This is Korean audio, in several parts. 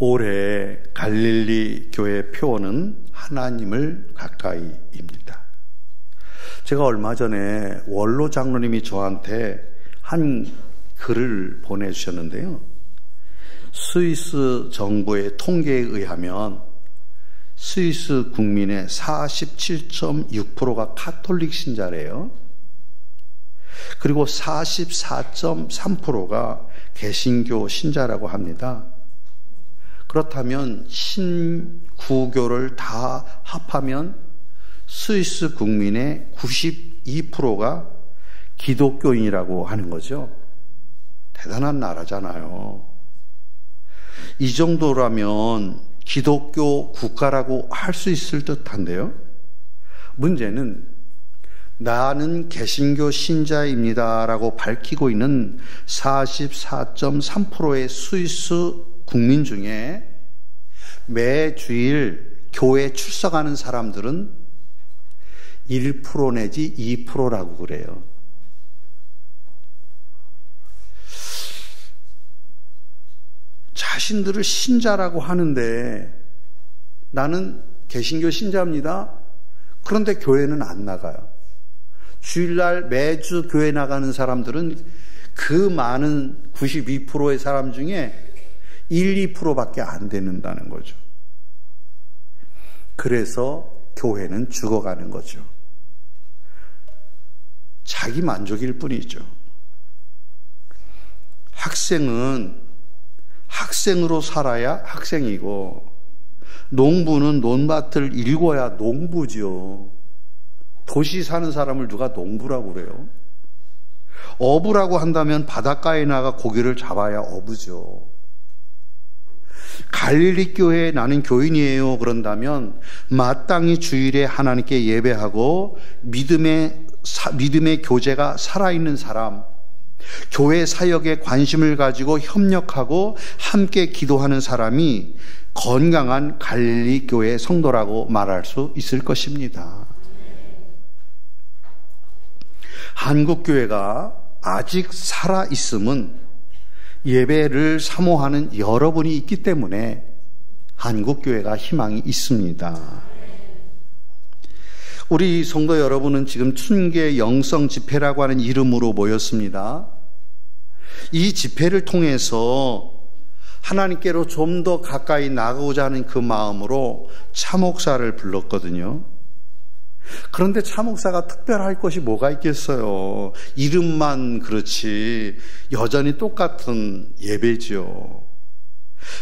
올해 갈릴리 교회 표어는 하나님을 가까이입니다. 제가 얼마 전에 원로 장로님이 저한테 한 글을 보내주셨는데요. 스위스 정부의 통계에 의하면 스위스 국민의 47.6%가 카톨릭 신자래요. 그리고 44.3%가 개신교 신자라고 합니다. 그렇다면 신구교를 다 합하면 스위스 국민의 92%가 기독교인이라고 하는 거죠. 대단한 나라잖아요. 이 정도라면 기독교 국가라고 할 수 있을 듯한데요. 문제는 나는 개신교 신자입니다라고 밝히고 있는 44.3%의 스위스 국민 중에 매주일 교회 출석하는 사람들은 1% 내지 2%라고 그래요. 자신들을 신자라고 하는데 나는 개신교 신자입니다. 그런데 교회는 안 나가요. 주일날 매주 교회 나가는 사람들은 그 많은 92%의 사람 중에 1, 2%밖에 안 되는다는 거죠. 그래서 교회는 죽어가는 거죠. 자기 만족일 뿐이죠. 학생은 학생으로 살아야 학생이고 농부는 논밭을 일궈야 농부죠. 도시 사는 사람을 누가 농부라고 그래요? 어부라고 한다면 바닷가에 나가 고기를 잡아야 어부죠. 갈릴리 교회에 나는 교인이에요 그런다면 마땅히 주일에 하나님께 예배하고 믿음의 교제가 살아있는 사람, 교회 사역에 관심을 가지고 협력하고 함께 기도하는 사람이 건강한 갈릴리 교회 성도라고 말할 수 있을 것입니다. 한국 교회가 아직 살아 있음은 예배를 사모하는 여러분이 있기 때문에 한국 교회가 희망이 있습니다. 우리 성도 여러분은 지금 춘계 영성 집회라고 하는 이름으로 모였습니다. 이 집회를 통해서 하나님께로 좀 더 가까이 나가고자 하는 그 마음으로 차목사를 불렀거든요. 그런데 차목사가 특별할 것이 뭐가 있겠어요. 이름만 그렇지 여전히 똑같은 예배지요.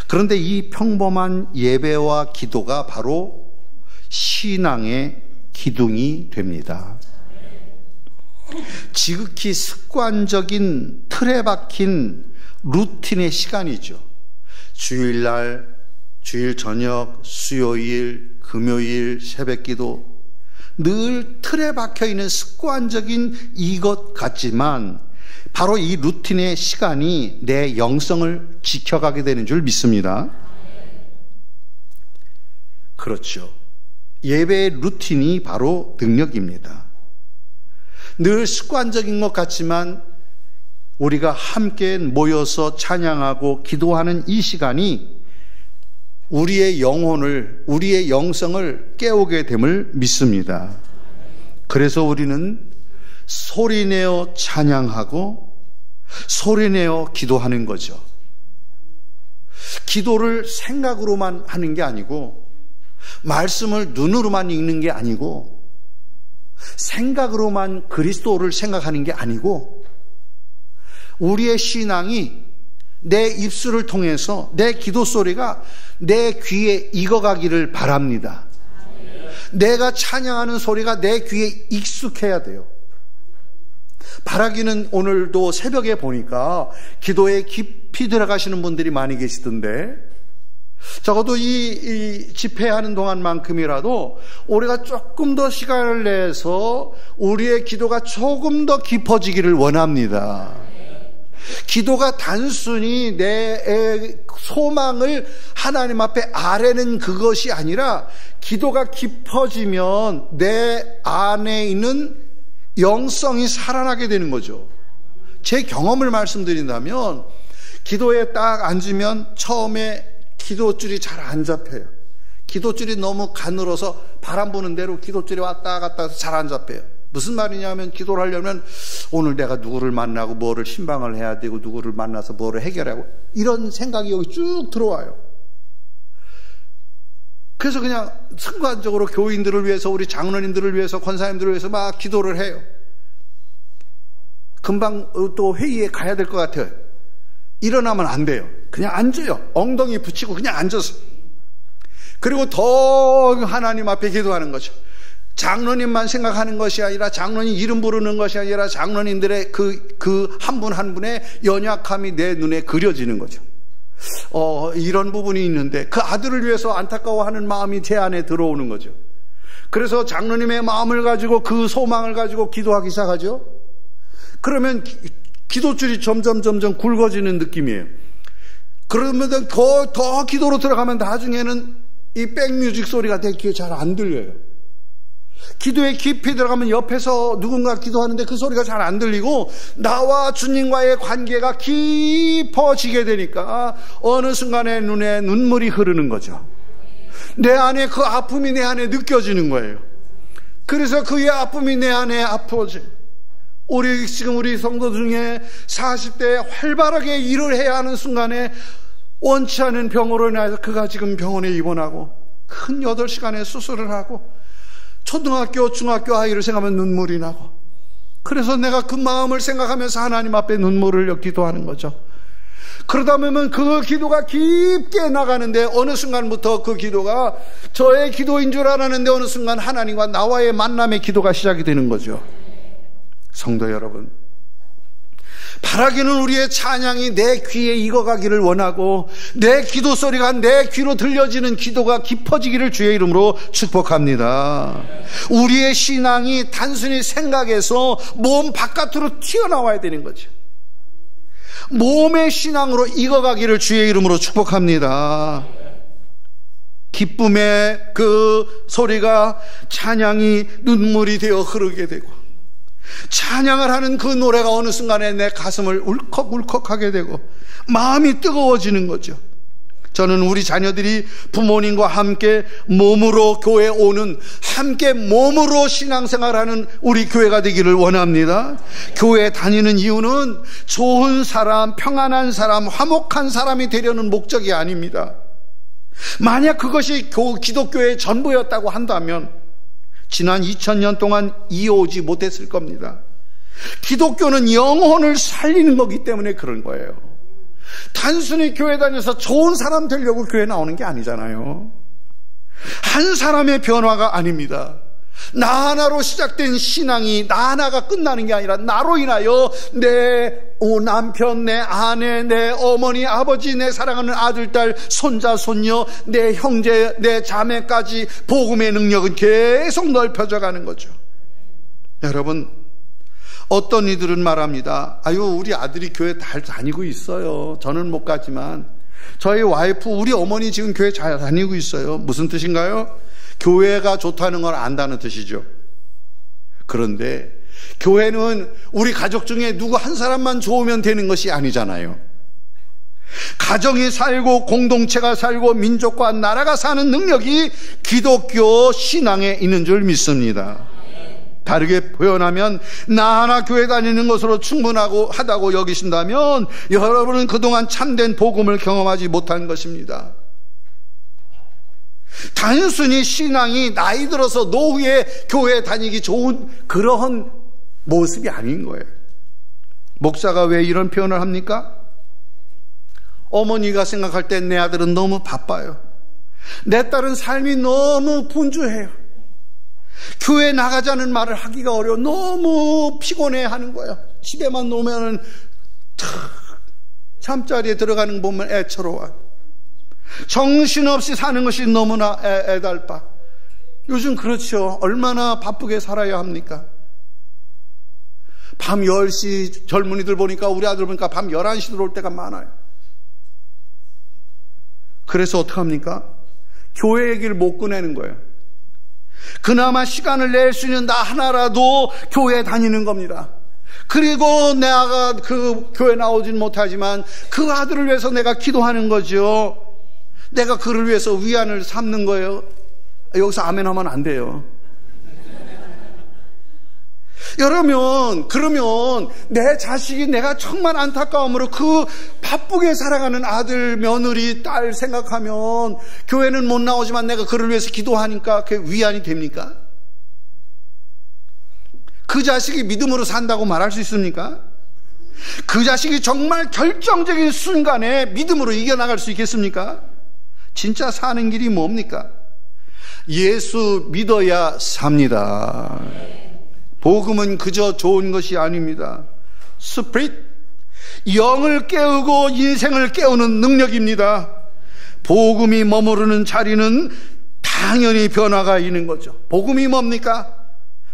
그런데 이 평범한 예배와 기도가 바로 신앙의 기둥이 됩니다. 지극히 습관적인 틀에 박힌 루틴의 시간이죠. 주일날, 주일 저녁, 수요일, 금요일, 새벽기도 늘 틀에 박혀있는 습관적인 이것 같지만 바로 이 루틴의 시간이 내 영성을 지켜가게 되는 줄 믿습니다. 그렇죠. 예배의 루틴이 바로 능력입니다. 늘 습관적인 것 같지만 우리가 함께 모여서 찬양하고 기도하는 이 시간이 우리의 영혼을, 우리의 영성을 깨우게 됨을 믿습니다. 그래서 우리는 소리내어 찬양하고 소리내어 기도하는 거죠. 기도를 생각으로만 하는 게 아니고 말씀을 눈으로만 읽는 게 아니고 생각으로만 그리스도를 생각하는 게 아니고 우리의 신앙이 내 입술을 통해서 내 기도 소리가 내 귀에 익어가기를 바랍니다. 내가 찬양하는 소리가 내 귀에 익숙해야 돼요. 바라기는 오늘도 새벽에 보니까 기도에 깊이 들어가시는 분들이 많이 계시던데 적어도 이 집회하는 동안만큼이라도 우리가 조금 더 시간을 내서 우리의 기도가 조금 더 깊어지기를 원합니다. 기도가 단순히 내 소망을 하나님 앞에 아뢰는 그것이 아니라 기도가 깊어지면 내 안에 있는 영성이 살아나게 되는 거죠. 제 경험을 말씀드린다면 기도에 딱 앉으면 처음에 기도줄이 잘 안 잡혀요. 기도줄이 너무 가늘어서 바람 부는 대로 기도줄이 왔다 갔다 해서 잘 안 잡혀요. 무슨 말이냐면 기도를 하려면 오늘 내가 누구를 만나고 뭐를 신방을 해야 되고 누구를 만나서 뭐를 해결하고 이런 생각이 여기 쭉 들어와요. 그래서 그냥 순간적으로 교인들을 위해서, 우리 장로님들을 위해서, 권사님들을 위해서 막 기도를 해요. 금방 또 회의에 가야 될 것 같아요. 일어나면 안 돼요. 그냥 앉아요. 엉덩이 붙이고 그냥 앉아서. 그리고 더 하나님 앞에 기도하는 거죠. 장로님만 생각하는 것이 아니라, 장로님 이름 부르는 것이 아니라 장로님들의 그 한 분 한 분의 연약함이 내 눈에 그려지는 거죠. 이런 부분이 있는데 그 아들을 위해서 안타까워하는 마음이 제 안에 들어오는 거죠. 그래서 장로님의 마음을 가지고, 그 소망을 가지고 기도하기 시작하죠. 그러면 기도줄이 점점 굵어지는 느낌이에요. 그러면 더 기도로 들어가면 나중에는 이 백뮤직 소리가 내 귀에 잘 안 들려요. 기도에 깊이 들어가면 옆에서 누군가 기도하는데 그 소리가 잘 안 들리고 나와 주님과의 관계가 깊어지게 되니까 어느 순간에 눈에 눈물이 흐르는 거죠. 내 안에 그 아픔이 내 안에 느껴지는 거예요. 그래서 그의 아픔이 내 안에 아파져. 지금 우리 성도 중에 40대에 활발하게 일을 해야 하는 순간에 원치 않은 병으로 인해서 그가 지금 병원에 입원하고 큰 8시간의 수술을 하고 초등학교, 중학교 아이를 생각하면 눈물이 나고, 그래서 내가 그 마음을 생각하면서 하나님 앞에 눈물을 흘려 기도하는 거죠. 그러다 보면 그 기도가 깊게 나가는데 어느 순간부터 그 기도가 저의 기도인 줄 알았는데 어느 순간 하나님과 나와의 만남의 기도가 시작이 되는 거죠. 성도 여러분, 바라기는 우리의 찬양이 내 귀에 익어가기를 원하고 내 기도 소리가 내 귀로 들려지는 기도가 깊어지기를 주의 이름으로 축복합니다. 우리의 신앙이 단순히 생각에서 몸 바깥으로 튀어나와야 되는 거죠. 몸의 신앙으로 익어가기를 주의 이름으로 축복합니다. 기쁨의 그 소리가 찬양이 눈물이 되어 흐르게 되고, 찬양을 하는 그 노래가 어느 순간에 내 가슴을 울컥울컥하게 되고 마음이 뜨거워지는 거죠. 저는 우리 자녀들이 부모님과 함께 몸으로 교회에 오는, 함께 몸으로 신앙생활하는 우리 교회가 되기를 원합니다. 교회에 다니는 이유는 좋은 사람, 평안한 사람, 화목한 사람이 되려는 목적이 아닙니다. 만약 그것이 기독교의 전부였다고 한다면 지난 2000년 동안 이어오지 못했을 겁니다. 기독교는 영혼을 살리는 거기 때문에 그런 거예요. 단순히 교회 다녀서 좋은 사람 되려고 교회 나오는 게 아니잖아요. 한 사람의 변화가 아닙니다. 나 하나로 시작된 신앙이 나 하나가 끝나는 게 아니라 나로 인하여 내 남편, 내 아내, 내 어머니, 아버지, 내 사랑하는 아들, 딸, 손자, 손녀, 내 형제, 내 자매까지 복음의 능력은 계속 넓혀져 가는 거죠. 여러분, 어떤 이들은 말합니다. 아유, 우리 아들이 교회 잘 다니고 있어요. 저는 못 가지만 저희 와이프, 우리 어머니 지금 교회 잘 다니고 있어요. 무슨 뜻인가요? 교회가 좋다는 걸 안다는 뜻이죠. 그런데 교회는 우리 가족 중에 누구 한 사람만 좋으면 되는 것이 아니잖아요. 가정이 살고 공동체가 살고 민족과 나라가 사는 능력이 기독교 신앙에 있는 줄 믿습니다. 다르게 표현하면 나 하나 교회 다니는 것으로 충분하다고 여기신다면 여러분은 그동안 참된 복음을 경험하지 못한 것입니다. 단순히 신앙이 나이 들어서 노후에 교회 다니기 좋은 그러한 모습이 아닌 거예요. 목사가 왜 이런 표현을 합니까? 어머니가 생각할 때 내 아들은 너무 바빠요. 내 딸은 삶이 너무 분주해요. 교회 나가자는 말을 하기가 어려워. 너무 피곤해 하는 거야. 집에만 놓으면 잠자리에 들어가는 거 보면 애처로워. 정신없이 사는 것이 너무나 애달파. 요즘 그렇죠. 얼마나 바쁘게 살아야 합니까? 밤 10시 젊은이들 보니까, 우리 아들 보니까 밤 11시 들어올 때가 많아요. 그래서 어떡합니까? 교회 얘기를 못 꺼내는 거예요. 그나마 시간을 낼 수 있는 나 하나라도 교회 다니는 겁니다. 그리고 내가 그 교회 나오진 못하지만 그 아들을 위해서 내가 기도하는 거죠. 내가 그를 위해서 위안을 삼는 거예요. 여기서 아멘 하면 안 돼요. 그러면 내 자식이 내가 정말 안타까움으로 그 바쁘게 살아가는 아들, 며느리, 딸 생각하면 교회는 못 나오지만 내가 그를 위해서 기도하니까 그게 위안이 됩니까? 그 자식이 믿음으로 산다고 말할 수 있습니까? 그 자식이 정말 결정적인 순간에 믿음으로 이겨나갈 수 있겠습니까? 진짜 사는 길이 뭡니까? 예수 믿어야 삽니다. 복음은 그저 좋은 것이 아닙니다. 스피릿, 영을 깨우고 인생을 깨우는 능력입니다. 복음이 머무르는 자리는 당연히 변화가 있는 거죠. 복음이 뭡니까?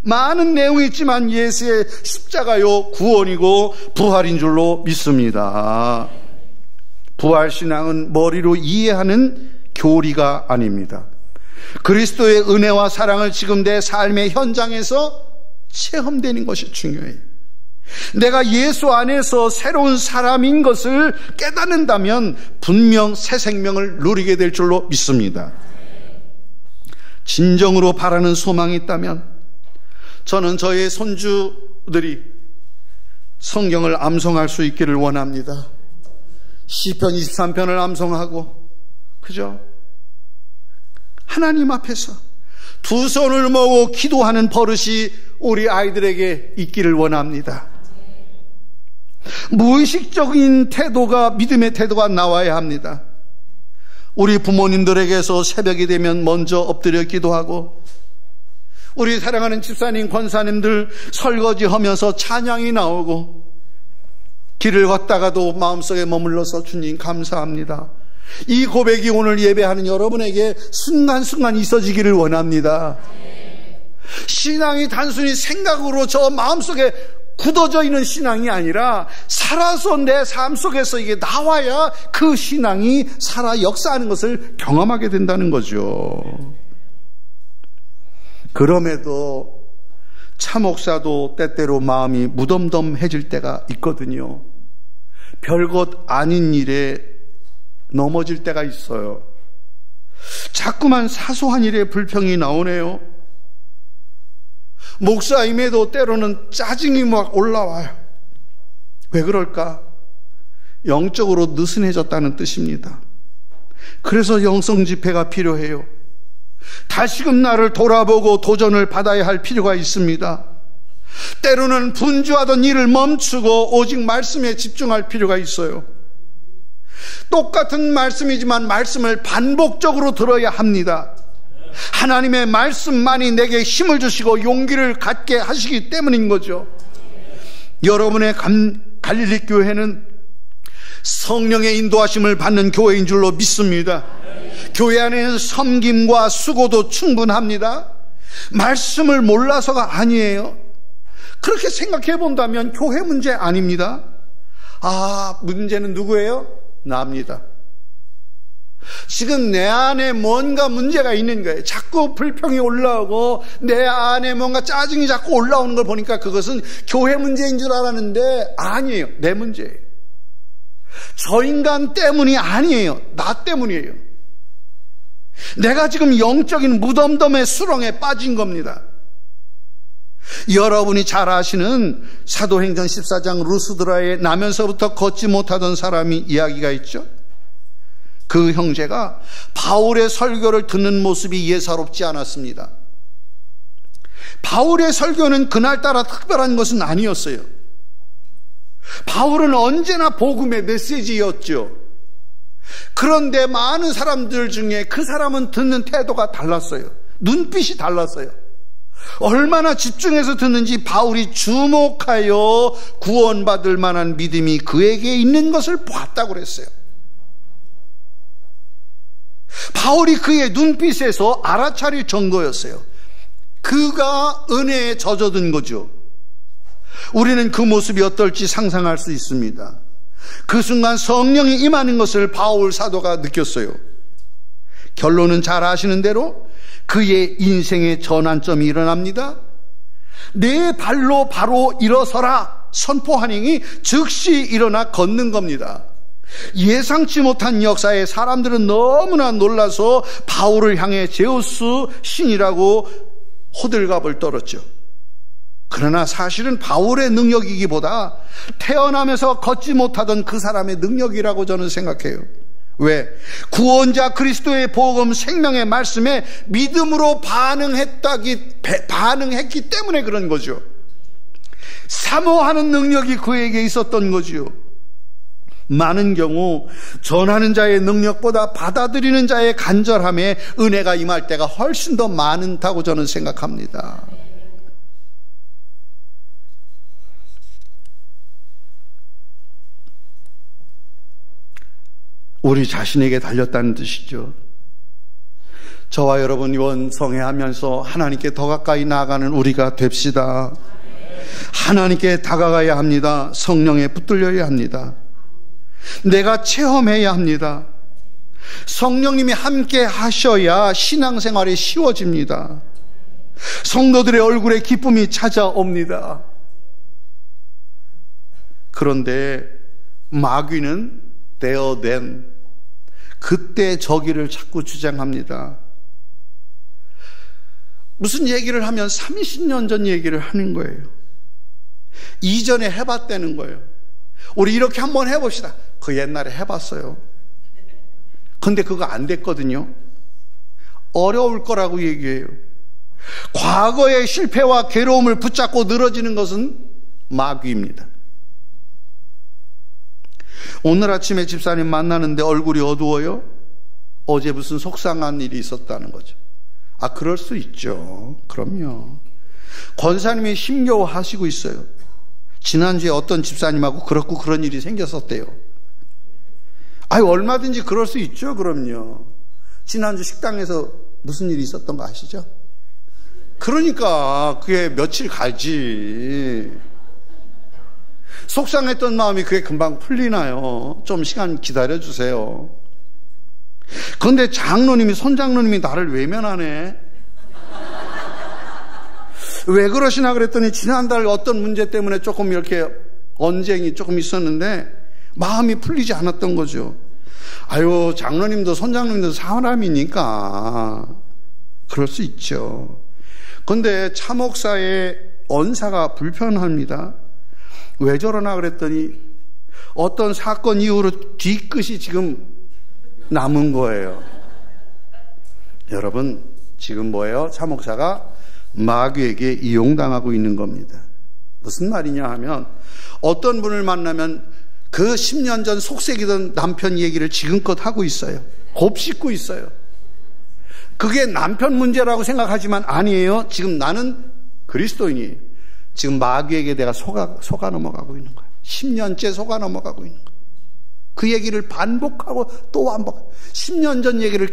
많은 내용이 있지만 예수의 십자가요 구원이고 부활인 줄로 믿습니다. 부활신앙은 머리로 이해하는 교리가 아닙니다. 그리스도의 은혜와 사랑을 지금 내 삶의 현장에서 체험되는 것이 중요해요. 내가 예수 안에서 새로운 사람인 것을 깨닫는다면 분명 새 생명을 누리게 될 줄로 믿습니다. 진정으로 바라는 소망이 있다면 저는 저의 손주들이 성경을 암송할 수 있기를 원합니다. 시편 23편을 암송하고, 그죠? 하나님 앞에서 두 손을 모으고 기도하는 버릇이 우리 아이들에게 있기를 원합니다. 무의식적인 태도가, 믿음의 태도가 나와야 합니다. 우리 부모님들에게서 새벽이 되면 먼저 엎드려 기도하고, 우리 사랑하는 집사님, 권사님들 설거지하면서 찬양이 나오고, 길을 걷다가도 마음속에 머물러서 주님 감사합니다. 이 고백이 오늘 예배하는 여러분에게 순간순간 있어지기를 원합니다. 신앙이 단순히 생각으로 저 마음속에 굳어져 있는 신앙이 아니라 살아서 내 삶 속에서 이게 나와야 그 신앙이 살아 역사하는 것을 경험하게 된다는 거죠. 그럼에도 차 목사도 때때로 마음이 무덤덤해질 때가 있거든요. 별것 아닌 일에 넘어질 때가 있어요. 자꾸만 사소한 일에 불평이 나오네요. 목사임에도 때로는 짜증이 막 올라와요. 왜 그럴까? 영적으로 느슨해졌다는 뜻입니다. 그래서 영성 집회가 필요해요. 다시금 나를 돌아보고 도전을 받아야 할 필요가 있습니다. 때로는 분주하던 일을 멈추고 오직 말씀에 집중할 필요가 있어요. 똑같은 말씀이지만 말씀을 반복적으로 들어야 합니다. 하나님의 말씀만이 내게 힘을 주시고 용기를 갖게 하시기 때문인 거죠. 여러분의 갈릴리 교회는 성령의 인도하심을 받는 교회인 줄로 믿습니다. 교회 안에는 섬김과 수고도 충분합니다. 말씀을 몰라서가 아니에요. 그렇게 생각해 본다면 교회 문제 아닙니다. 문제는 누구예요? 나입니다. 지금 내 안에 뭔가 문제가 있는 거예요. 자꾸 불평이 올라오고 내 안에 뭔가 짜증이 자꾸 올라오는 걸 보니까 그것은 교회 문제인 줄 알았는데 아니에요. 내 문제예요. 저 인간 때문이 아니에요. 나 때문이에요. 내가 지금 영적인 무덤덤의 수렁에 빠진 겁니다. 여러분이 잘 아시는 사도행전 14장 루스드라에 나면서부터 걷지 못하던 사람이 이야기가 있죠. 그 형제가 바울의 설교를 듣는 모습이 예사롭지 않았습니다. 바울의 설교는 그날따라 특별한 것은 아니었어요. 바울은 언제나 복음의 메시지였죠. 그런데 많은 사람들 중에 그 사람은 듣는 태도가 달랐어요. 눈빛이 달랐어요. 얼마나 집중해서 듣는지 바울이 주목하여 구원받을 만한 믿음이 그에게 있는 것을 보았다고 그랬어요. 바울이 그의 눈빛에서 알아차릴 정도였어요. 그가 은혜에 젖어든 거죠. 우리는 그 모습이 어떨지 상상할 수 있습니다. 그 순간 성령이 임하는 것을 바울 사도가 느꼈어요. 결론은 잘 아시는 대로 그의 인생의 전환점이 일어납니다. 내 발로 바로 일어서라 선포하니 즉시 일어나 걷는 겁니다. 예상치 못한 역사에 사람들은 너무나 놀라서 바울을 향해 제우스 신이라고 호들갑을 떨었죠. 그러나 사실은 바울의 능력이기보다 태어나면서 걷지 못하던 그 사람의 능력이라고 저는 생각해요. 왜? 구원자 그리스도의 복음 생명의 말씀에 믿음으로 반응했기 때문에 그런 거죠. 사모하는 능력이 그에게 있었던 거죠. 많은 경우 전하는 자의 능력보다 받아들이는 자의 간절함에 은혜가 임할 때가 훨씬 더 많다고 저는 생각합니다. 우리 자신에게 달렸다는 뜻이죠. 저와 여러분이 원성회하면서 하나님께 더 가까이 나아가는 우리가 됩시다. 하나님께 다가가야 합니다. 성령에 붙들려야 합니다. 내가 체험해야 합니다. 성령님이 함께 하셔야 신앙생활이 쉬워집니다. 성도들의 얼굴에 기쁨이 찾아옵니다. 그런데 마귀는 되어된 그때 저기를 자꾸 주장합니다. 무슨 얘기를 하면 30년 전 얘기를 하는 거예요. 이전에 해봤다는 거예요. 우리 이렇게 한번 해봅시다. 그 옛날에 해봤어요. 근데 그거 안 됐거든요. 어려울 거라고 얘기해요. 과거의 실패와 괴로움을 붙잡고 늘어지는 것은 마귀입니다. 오늘 아침에 집사님 만나는데 얼굴이 어두워요? 어제 무슨 속상한 일이 있었다는 거죠. 아, 그럴 수 있죠. 그럼요. 권사님이 힘겨워하시고 있어요. 지난주에 어떤 집사님하고 그렇고 그런 일이 생겼었대요. 아유, 얼마든지 그럴 수 있죠. 그럼요. 지난주 식당에서 무슨 일이 있었던 거 아시죠? 그러니까 그게 며칠 가지. 속상했던 마음이 그게 금방 풀리나요? 좀 시간 기다려주세요. 그런데 장로님이, 손장로님이 나를 외면하네. 왜 그러시나 그랬더니 지난달 어떤 문제 때문에 조금 이렇게 언쟁이 조금 있었는데 마음이 풀리지 않았던 거죠. 아유, 장로님도 손장로님도 사람이니까 그럴 수 있죠. 그런데 차목사의 언사가 불편합니다. 왜 저러나 그랬더니 어떤 사건 이후로 뒤끝이 지금 남은 거예요. 여러분, 지금 뭐예요? 차목사가 마귀에게 이용당하고 있는 겁니다. 무슨 말이냐 하면 어떤 분을 만나면 그 10년 전 속색이던 남편 얘기를 지금껏 하고 있어요. 곱씹고 있어요. 그게 남편 문제라고 생각하지만 아니에요. 지금 나는 그리스도인이에요. 지금 마귀에게 내가 속아 넘어가고 있는 거예요. 10년째 속아 넘어가고 있는 거예요. 그 얘기를 반복하고 또 반복. 10년 전 얘기를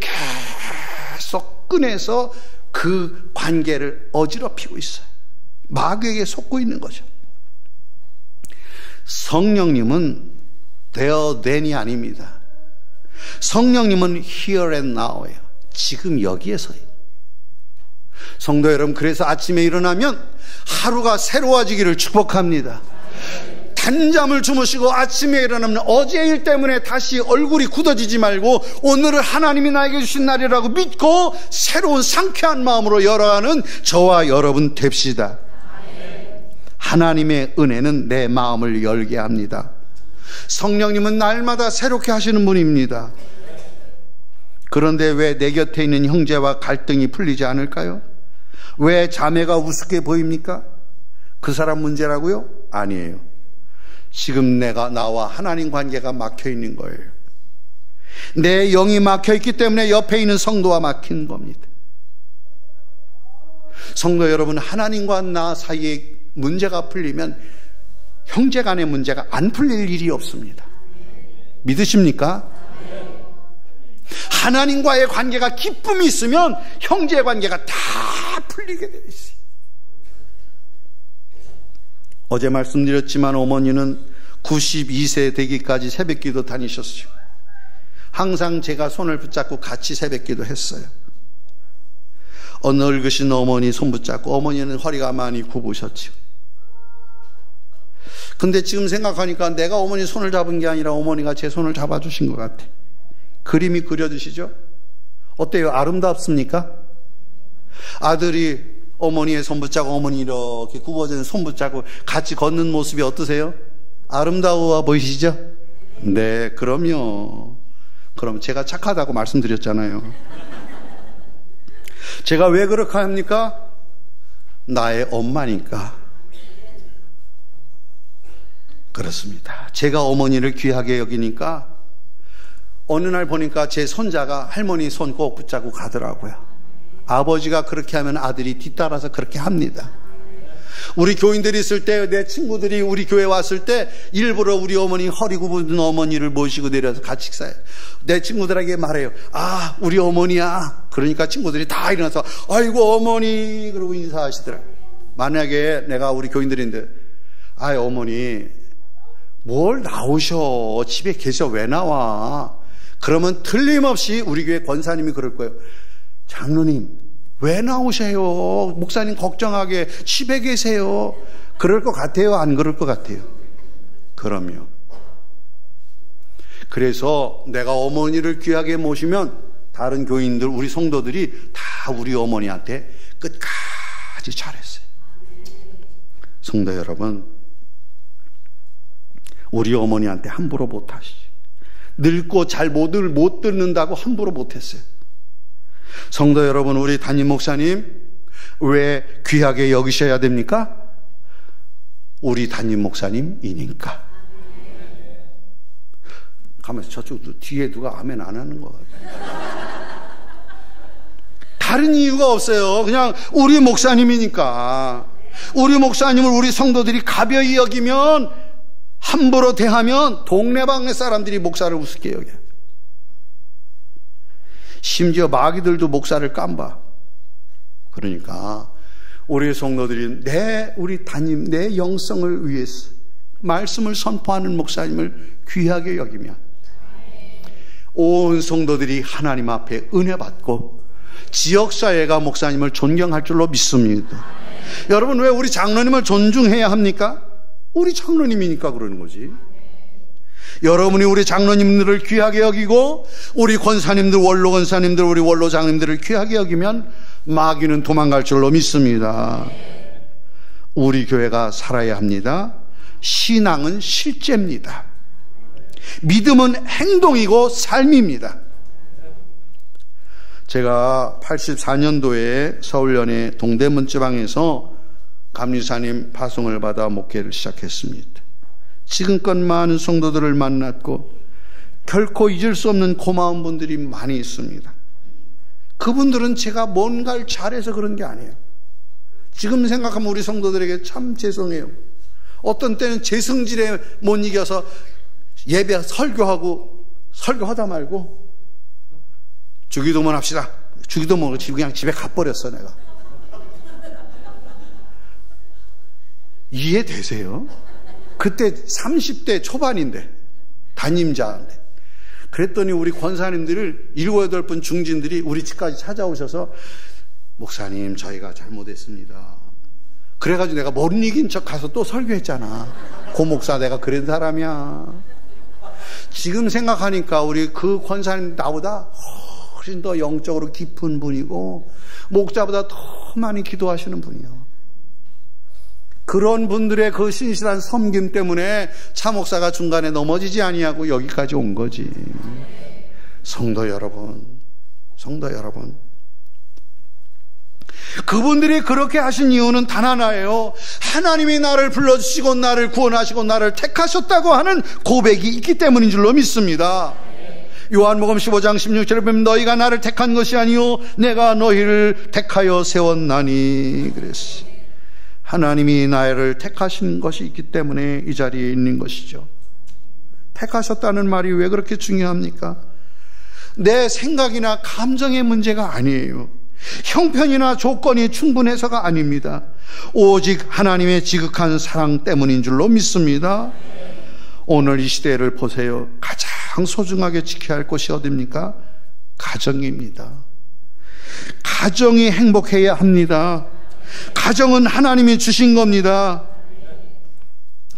계속 꺼내서 그 관계를 어지럽히고 있어요. 마귀에게 속고 있는 거죠. 성령님은 there then이 아닙니다. 성령님은 here and now예요. 지금 여기에서요. 성도 여러분, 그래서 아침에 일어나면 하루가 새로워지기를 축복합니다. 단잠을 주무시고 아침에 일어나면 어제 일 때문에 다시 얼굴이 굳어지지 말고 오늘은 하나님이 나에게 주신 날이라고 믿고 새로운 상쾌한 마음으로 열어가는 저와 여러분 됩시다. 하나님의 은혜는 내 마음을 열게 합니다. 성령님은 날마다 새롭게 하시는 분입니다. 그런데 왜 내 곁에 있는 형제와 갈등이 풀리지 않을까요? 왜 자매가 우습게 보입니까? 그 사람 문제라고요? 아니에요. 지금 나와 하나님 관계가 막혀 있는 거예요. 내 영이 막혀 있기 때문에 옆에 있는 성도와 막힌 겁니다. 성도 여러분, 하나님과 나 사이에 문제가 풀리면 형제 간의 문제가 안 풀릴 일이 없습니다. 믿으십니까? 하나님과의 관계가 기쁨이 있으면 형제 관계가 다 풀리게 되어 있어요. 어제 말씀드렸지만 어머니는 92세 되기까지 새벽기도 다니셨어요. 항상 제가 손을 붙잡고 같이 새벽기도 했어요. 늙으신 어머니 손 붙잡고, 어머니는 허리가 많이 굽으셨죠. 근데 지금 생각하니까 내가 어머니 손을 잡은 게 아니라 어머니가 제 손을 잡아주신 것 같아. 그림이 그려지시죠? 어때요? 아름답습니까? 아들이 어머니의 손 붙잡고 어머니 이렇게 굽어진 손 붙잡고 같이 걷는 모습이 어떠세요? 아름다워 보이시죠? 네, 그럼요. 그럼 제가 착하다고 말씀드렸잖아요. 제가 왜 그렇게 합니까? 나의 엄마니까. 그렇습니다. 제가 어머니를 귀하게 여기니까 어느 날 보니까 제 손자가 할머니 손 꼭 붙잡고 가더라고요. 아버지가 그렇게 하면 아들이 뒤따라서 그렇게 합니다. 우리 교인들이 있을 때, 내 친구들이 우리 교회 왔을 때 일부러 우리 어머니 허리 굽은 어머니를 모시고 내려서 같이 식사해요. 내 친구들에게 말해요. 아, 우리 어머니야. 그러니까 친구들이 다 일어나서 아이고 어머니 그러고 인사하시더라고요. 만약에 내가 우리 교인들인데 아이 어머니 뭘 나오셔, 집에 계셔, 왜 나와? 그러면 틀림없이 우리 교회 권사님이 그럴 거예요. 장로님 왜 나오셔요? 목사님 걱정하게 집에 계세요. 그럴 것 같아요? 안 그럴 것 같아요? 그럼요. 그래서 내가 어머니를 귀하게 모시면 다른 교인들, 우리 성도들이 다 우리 어머니한테 끝까지 잘했어요. 성도 여러분, 우리 어머니한테 함부로 못하시죠. 늙고 잘 못 듣는다고 함부로 못했어요. 성도 여러분, 우리 담임 목사님 왜 귀하게 여기셔야 됩니까? 우리 담임 목사님이니까. 가만히 저쪽 뒤에 누가 아멘 안 하는 거 같아요. 다른 이유가 없어요. 그냥 우리 목사님이니까. 우리 목사님을 우리 성도들이 가벼이 여기면, 함부로 대하면 동네방네 사람들이 목사를 우습게 여겨요. 심지어 마귀들도 목사를 깜봐. 그러니까 우리 성도들이 우리 담임, 내 영성을 위해서 말씀을 선포하는 목사님을 귀하게 여기면 온 성도들이 하나님 앞에 은혜 받고 지역사회가 목사님을 존경할 줄로 믿습니다. 여러분, 왜 우리 장로님을 존중해야 합니까? 우리 장로님이니까 그러는 거지. 여러분이 우리 장로님들을 귀하게 여기고 우리 권사님들, 원로 권사님들, 우리 원로 장님들을 귀하게 여기면 마귀는 도망갈 줄로 믿습니다. 우리 교회가 살아야 합니다. 신앙은 실제입니다. 믿음은 행동이고 삶입니다. 제가 84년도에 서울연의 동대문 지방에서 감리사님 파송을 받아 목회를 시작했습니다. 지금껏 많은 성도들을 만났고 결코 잊을 수 없는 고마운 분들이 많이 있습니다. 그분들은 제가 뭔가를 잘해서 그런 게 아니에요. 지금 생각하면 우리 성도들에게 참 죄송해요. 어떤 때는 제 성질에 못 이겨서 예배 설교하다 말고 주기도문 합시다. 주기도문을 그냥 집에 가버렸어 내가. 이해되세요? 그때 30대 초반인데 담임자인데 그랬더니 우리 권사님들을 7, 8분 중진들이 우리 집까지 찾아오셔서 목사님 저희가 잘못했습니다. 그래가지고 내가 못 이긴 척 가서 또 설교했잖아. 고 목사 내가 그런 사람이야. 지금 생각하니까 우리 그 권사님 나보다 훨씬 더 영적으로 깊은 분이고 목자보다 더 많이 기도하시는 분이요. 그런 분들의 그 신실한 섬김 때문에 차 목사가 중간에 넘어지지 아니하고 여기까지 온 거지. 성도 여러분, 그분들이 그렇게 하신 이유는 단 하나예요. 하나님이 나를 불러주시고 나를 구원하시고 나를 택하셨다고 하는 고백이 있기 때문인 줄로 믿습니다. 요한복음 15장 16절에 보면 너희가 나를 택한 것이 아니요 내가 너희를 택하여 세웠나니 그랬어요. 하나님이 나를 택하신 것이 있기 때문에 이 자리에 있는 것이죠. 택하셨다는 말이 왜 그렇게 중요합니까? 내 생각이나 감정의 문제가 아니에요. 형편이나 조건이 충분해서가 아닙니다. 오직 하나님의 지극한 사랑 때문인 줄로 믿습니다. 오늘 이 시대를 보세요. 가장 소중하게 지켜야 할 것이 어디입니까? 가정입니다. 가정이 행복해야 합니다. 가정은 하나님이 주신 겁니다.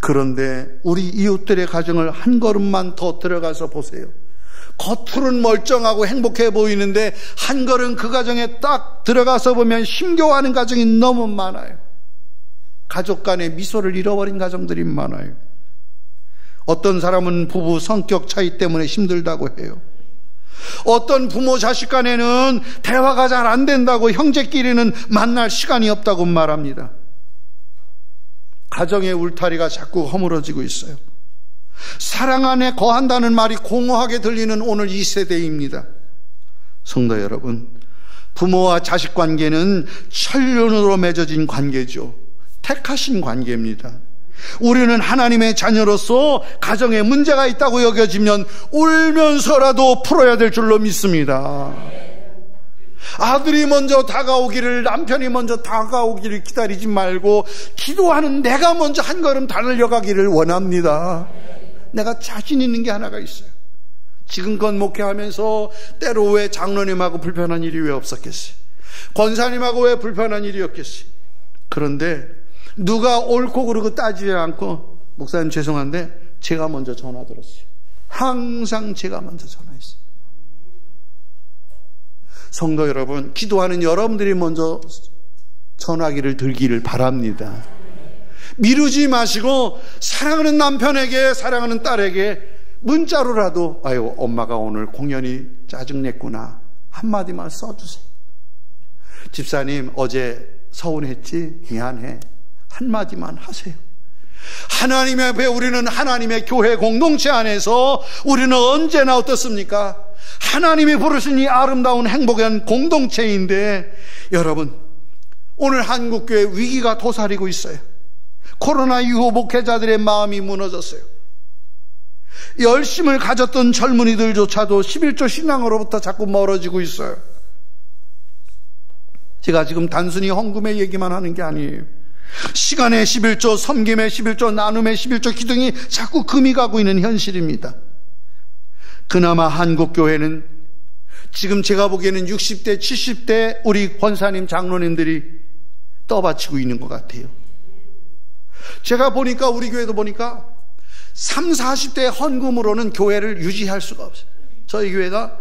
그런데 우리 이웃들의 가정을 한 걸음만 더 들어가서 보세요. 겉으로는 멀쩡하고 행복해 보이는데 한 걸음 그 가정에 딱 들어가서 보면 힘겨워하는 가정이 너무 많아요. 가족 간의 미소를 잃어버린 가정들이 많아요. 어떤 사람은 부부 성격 차이 때문에 힘들다고 해요. 어떤 부모 자식 간에는 대화가 잘 안 된다고, 형제끼리는 만날 시간이 없다고 말합니다. 가정의 울타리가 자꾸 허물어지고 있어요. 사랑 안에 거한다는 말이 공허하게 들리는 오늘 이 세대입니다. 성도 여러분, 부모와 자식 관계는 천륜으로 맺어진 관계죠. 택하신 관계입니다. 우리는 하나님의 자녀로서 가정에 문제가 있다고 여겨지면 울면서라도 풀어야 될 줄로 믿습니다. 아들이 먼저 다가오기를, 남편이 먼저 다가오기를 기다리지 말고 기도하는 내가 먼저 한 걸음 달려가기를 원합니다. 내가 자신 있는 게 하나가 있어요. 지금껏 목회하면서 때로 왜 장로님하고 불편한 일이 왜 없었겠어요? 권사님하고 왜 불편한 일이 없겠어요? 그런데 누가 옳고 그르고 따지지 않고, 목사님 죄송한데 제가 먼저 전화 들었어요. 항상 제가 먼저 전화했어요. 성도 여러분, 기도하는 여러분들이 먼저 전화기를 들기를 바랍니다. 미루지 마시고 사랑하는 남편에게, 사랑하는 딸에게 문자로라도 아유 엄마가 오늘 공연이 짜증냈구나 한마디만 써주세요. 집사님 어제 서운했지? 미안해. 한마디만 하세요. 하나님의 앞에 우리는 하나님의 교회 공동체 안에서 우리는 언제나 어떻습니까? 하나님이 부르신 이 아름다운 행복한 공동체인데, 여러분 오늘 한국교회 위기가 도사리고 있어요. 코로나 이후 목회자들의 마음이 무너졌어요. 열심을 가졌던 젊은이들조차도 11조 신앙으로부터 자꾸 멀어지고 있어요. 제가 지금 단순히 헌금의 얘기만 하는 게 아니에요. 시간의 11조, 섬김의 11조, 나눔의 11조 기둥이 자꾸 금이 가고 있는 현실입니다. 그나마 한국교회는 지금 제가 보기에는 60대, 70대 우리 권사님, 장로님들이 떠받치고 있는 것 같아요. 제가 보니까 우리 교회도 보니까 30, 40대 헌금으로는 교회를 유지할 수가 없어요. 저희 교회가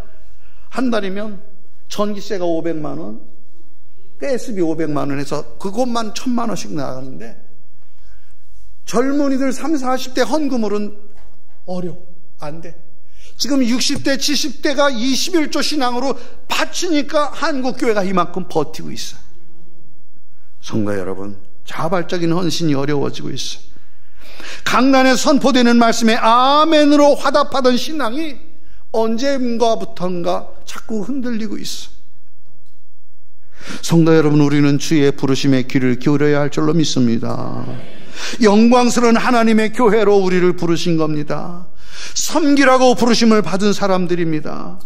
한 달이면 전기세가 500만 원, 가스비 500만 원 해서 그것만 1000만 원씩 나가는데 젊은이들 30, 40대 헌금으로는 안 돼. 지금 60대, 70대가 21조 신앙으로 바치니까 한국교회가 이만큼 버티고 있어요. 성도 여러분, 자발적인 헌신이 어려워지고 있어요. 강단에 선포되는 말씀에 아멘으로 화답하던 신앙이 언젠가부턴가 자꾸 흔들리고 있어요. 성도 여러분, 우리는 주의 부르심에 귀를 기울여야 할 줄로 믿습니다. 영광스러운 하나님의 교회로 우리를 부르신 겁니다. 섬기라고 부르심을 받은 사람들입니다.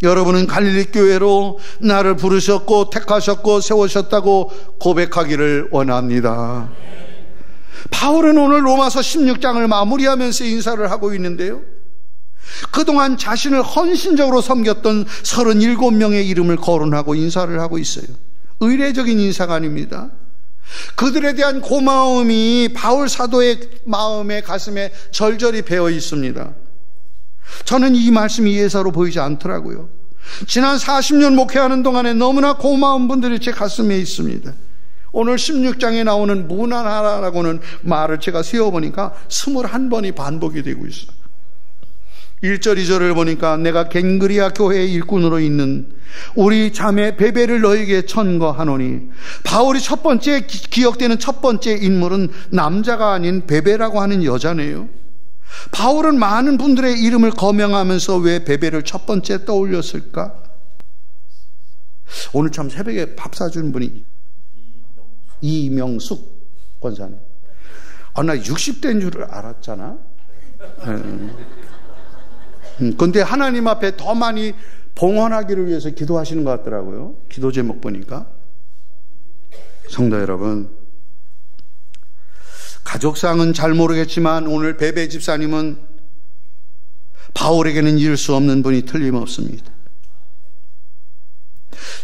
여러분은 갈릴리 교회로 나를 부르셨고 택하셨고 세우셨다고 고백하기를 원합니다. 바울은 오늘 로마서 16장을 마무리하면서 인사를 하고 있는데요, 그동안 자신을 헌신적으로 섬겼던 37명의 이름을 거론하고 인사를 하고 있어요. 의례적인 인사가 아닙니다. 그들에 대한 고마움이 바울 사도의 마음에, 가슴에 절절히 배어 있습니다. 저는 이 말씀이 예사로 보이지 않더라고요. 지난 40년 목회하는 동안에 너무나 고마운 분들이 제 가슴에 있습니다. 오늘 16장에 나오는 무난하라고는 말을 제가 세어보니까 21번이 반복이 되고 있어요. 1절 2절을 보니까 내가 갱그리아 교회의 일꾼으로 있는 우리 자매 베베를 너에게 천거하노니, 바울이 첫 번째 기억되는 첫 번째 인물은 남자가 아닌 베베라고 하는 여자네요. 바울은 많은 분들의 이름을 거명하면서 왜 베베를 첫 번째 떠올렸을까? 오늘 참 새벽에 밥 사준 분이 이명숙 권사님. 나 60대인 줄 알았잖아. 근데 하나님 앞에 더 많이 봉헌하기를 위해서 기도하시는 것 같더라고요. 기도 제목 보니까. 성도 여러분, 가족상은 잘 모르겠지만 오늘 베베 집사님은 바울에게는 잃을 수 없는 분이 틀림없습니다.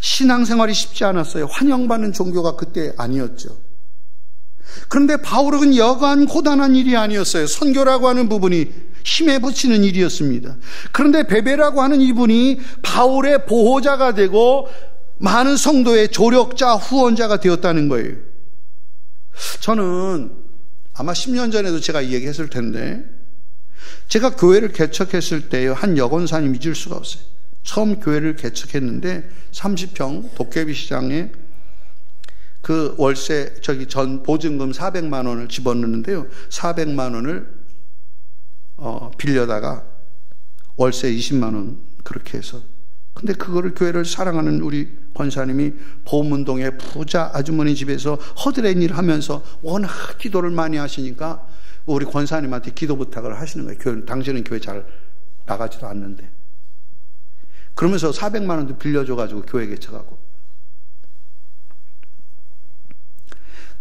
신앙생활이 쉽지 않았어요. 환영받는 종교가 그때 아니었죠. 그런데 바울은 여간 고단한 일이 아니었어요. 선교라고 하는 부분이 힘에 붙이는 일이었습니다. 그런데 베베라고 하는 이분이 바울의 보호자가 되고 많은 성도의 조력자, 후원자가 되었다는 거예요. 저는 아마 10년 전에도 제가 이 얘기했을 텐데, 제가 교회를 개척했을 때요, 한 여건사님 잊을 수가 없어요. 처음 교회를 개척했는데 30평 도깨비 시장에 그 월세 전 보증금 400만 원을 집어넣는데요, 400만 원을 빌려다가 월세 20만 원 그렇게 해서, 근데 그거를 교회를 사랑하는 우리 권사님이 보문동의 부자 아주머니 집에서 허드렛 일 하면서 워낙 기도를 많이 하시니까 우리 권사님한테 기도 부탁을 하시는 거예요. 당신은 교회 잘 나가지도 않는데. 그러면서 400만 원도 빌려줘가지고 교회 개척하고.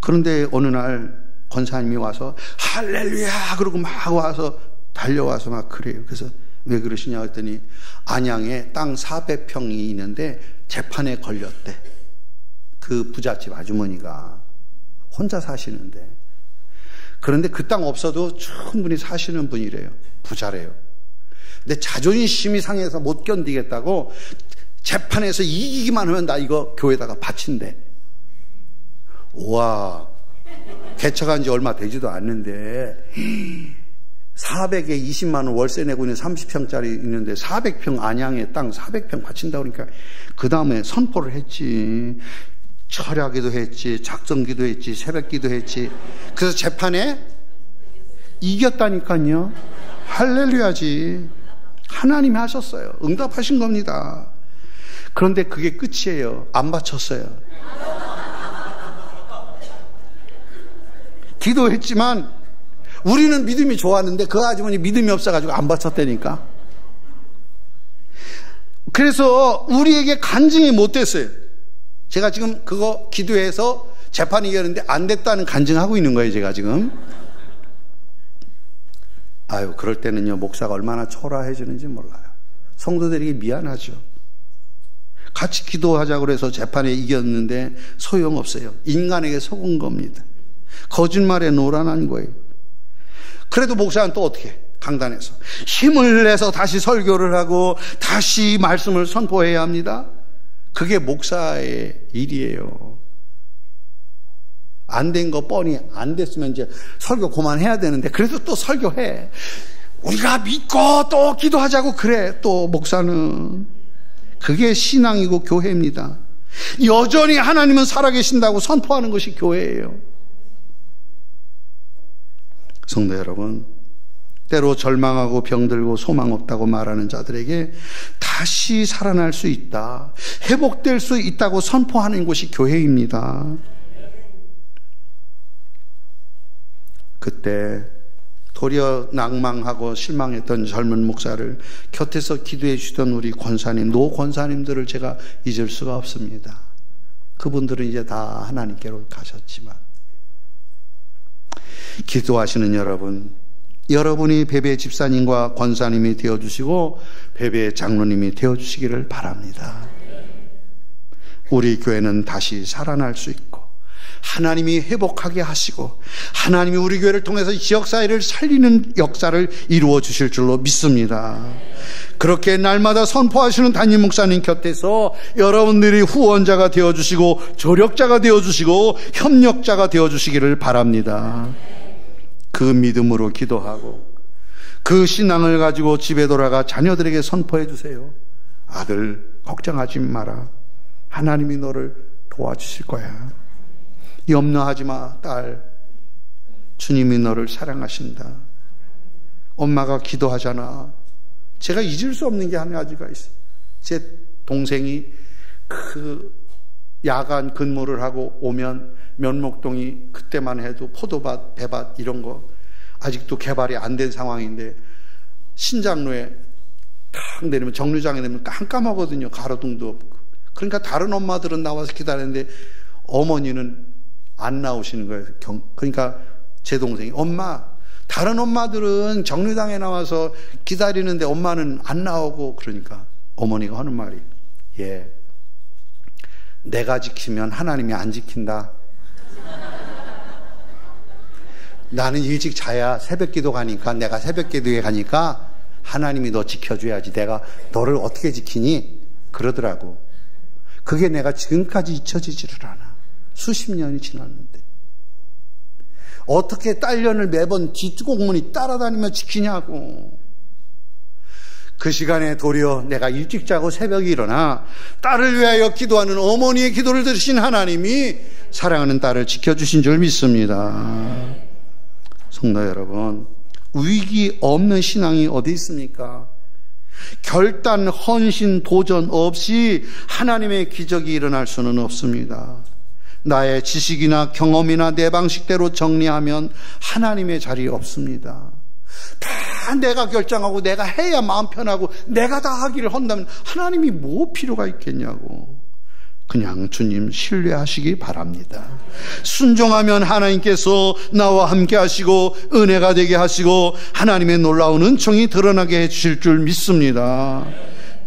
그런데 어느 날 권사님이 와서 할렐루야 그러고 막 와서 달려와서 막 그래요. 그래서 왜 그러시냐 했더니 안양에 땅 400평이 있는데 재판에 걸렸대. 그 부잣집 아주머니가 혼자 사시는데. 그런데 그 땅 없어도 충분히 사시는 분이래요. 부자래요. 근데 자존심이 상해서 못 견디겠다고 재판에서 이기기만 하면 나 이거 교회에다가 바친대. 우와, 개척한 지 얼마 되지도 않는데 400에 20만 원 월세 내고 있는 30평짜리 있는데 400평 안양에 땅 400평 바친다 그러니까 그 다음에 선포를 했지. 철야기도 했지, 작성기도 했지, 새벽기도 했지. 그래서 재판에 이겼다니까요. 할렐루야지. 하나님이 하셨어요. 응답하신 겁니다. 그런데 그게 끝이에요. 안 바쳤어요. 기도했지만 우리는 믿음이 좋았는데 그 아주머니 믿음이 없어가지고 안 바쳤다니까. 그래서 우리에게 간증이 못 됐어요. 제가 지금 그거 기도해서 재판 이겼는데 안 됐다는 간증하고 있는 거예요, 제가 지금. 아유, 그럴 때는요, 목사가 얼마나 초라해지는지 몰라요. 성도들에게 미안하죠. 같이 기도하자고 해서 재판에 이겼는데 소용없어요. 인간에게 속은 겁니다. 거짓말에 노란한 거예요. 그래도 목사는 또 어떻게 해? 강단에서 힘을 내서 다시 설교를 하고 다시 말씀을 선포해야 합니다. 그게 목사의 일이에요. 안 된 거 뻔히 안 됐으면 이제 설교 그만해야 되는데 그래도 또 설교해. 우리가 믿고 또 기도하자고 그래. 또 목사는 그게 신앙이고 교회입니다. 여전히 하나님은 살아계신다고 선포하는 것이 교회예요. 성도 여러분, 때로 절망하고 병들고 소망 없다고 말하는 자들에게 다시 살아날 수 있다, 회복될 수 있다고 선포하는 곳이 교회입니다. 그때 도리어 낭망하고 실망했던 젊은 목사를 곁에서 기도해 주시던 우리 권사님, 노 권사님들을 제가 잊을 수가 없습니다. 그분들은 이제 다 하나님께로 가셨지만 기도하시는 여러분, 여러분이 베베 집사님과 권사님이 되어주시고 베베 장로님이 되어주시기를 바랍니다. 우리 교회는 다시 살아날 수 있고 하나님이 회복하게 하시고 하나님이 우리 교회를 통해서 지역사회를 살리는 역사를 이루어 주실 줄로 믿습니다. 그렇게 날마다 선포하시는 담임 목사님 곁에서 여러분들이 후원자가 되어주시고 조력자가 되어주시고 협력자가 되어주시기를 바랍니다. 그 믿음으로 기도하고 그 신앙을 가지고 집에 돌아가 자녀들에게 선포해 주세요. 아들, 걱정하지 마라. 하나님이 너를 도와주실 거야. 염려하지 마, 딸. 주님이 너를 사랑하신다. 엄마가 기도하잖아. 제가 잊을 수 없는 게 한 가지가 있어요. 제 동생이 그 야간 근무를 하고 오면 면목동이 그때만 해도 포도밭, 배밭 이런 거 아직도 개발이 안 된 상황인데 신장로에 탁 내리면 정류장에 내리면 깜깜하거든요. 가로등도 없고. 그러니까 다른 엄마들은 나와서 기다리는데 어머니는 안 나오시는 거예요. 그러니까 제 동생이 엄마, 다른 엄마들은 정류장에 나와서 기다리는데 엄마는 안 나오고, 그러니까 어머니가 하는 말이, 예, 내가 지키면 하나님이 안 지킨다. 나는 일찍 자야 새벽 기도 가니까, 내가 새벽 기도에 가니까 하나님이 너 지켜줘야지. 내가 너를 어떻게 지키니? 그러더라고. 그게 내가 지금까지 잊혀지지를 않아. 수십 년이 지났는데. 어떻게 딸년을 매번 뒷공문이 따라다니며 지키냐고. 그 시간에 도리어 내가 일찍 자고 새벽에 일어나 딸을 위하여 기도하는 어머니의 기도를 들으신 하나님이 사랑하는 딸을 지켜주신 줄 믿습니다. 성도 여러분, 위기 없는 신앙이 어디 있습니까? 결단, 헌신, 도전 없이 하나님의 기적이 일어날 수는 없습니다. 나의 지식이나 경험이나 내 방식대로 정리하면 하나님의 자리 없습니다. 다 내가 결정하고 내가 해야 마음 편하고 내가 다 하기를 한다면 하나님이 뭐 필요가 있겠냐고. 그냥 주님 신뢰하시기 바랍니다. 순종하면 하나님께서 나와 함께 하시고 은혜가 되게 하시고 하나님의 놀라운 은총이 드러나게 해주실 줄 믿습니다.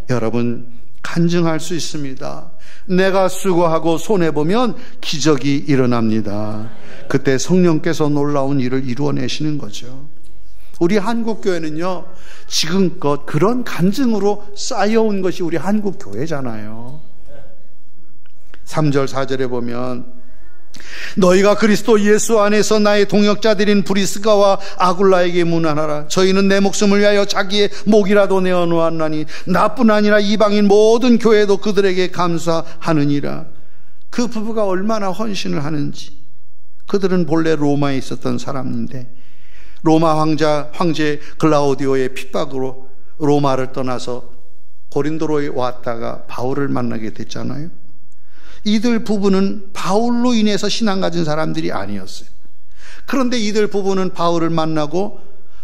여러분, 간증할 수 있습니다. 내가 수고하고 손해보면 기적이 일어납니다. 그때 성령께서 놀라운 일을 이루어내시는 거죠. 우리 한국교회는요, 지금껏 그런 간증으로 쌓여온 것이 우리 한국교회잖아요. 3절 4절에 보면 너희가 그리스도 예수 안에서 나의 동역자들인 브리스가와 아굴라에게 문안하라. 저희는 내 목숨을 위하여 자기의 목이라도 내어놓았나니 나뿐 아니라 이방인 모든 교회도 그들에게 감사하느니라. 그 부부가 얼마나 헌신을 하는지. 그들은 본래 로마에 있었던 사람인데 로마 황제 글라우디오의 핍박으로 로마를 떠나서 고린도로에 왔다가 바울을 만나게 됐잖아요. 이들 부부는 바울로 인해서 신앙 가진 사람들이 아니었어요. 그런데 이들 부부는 바울을 만나고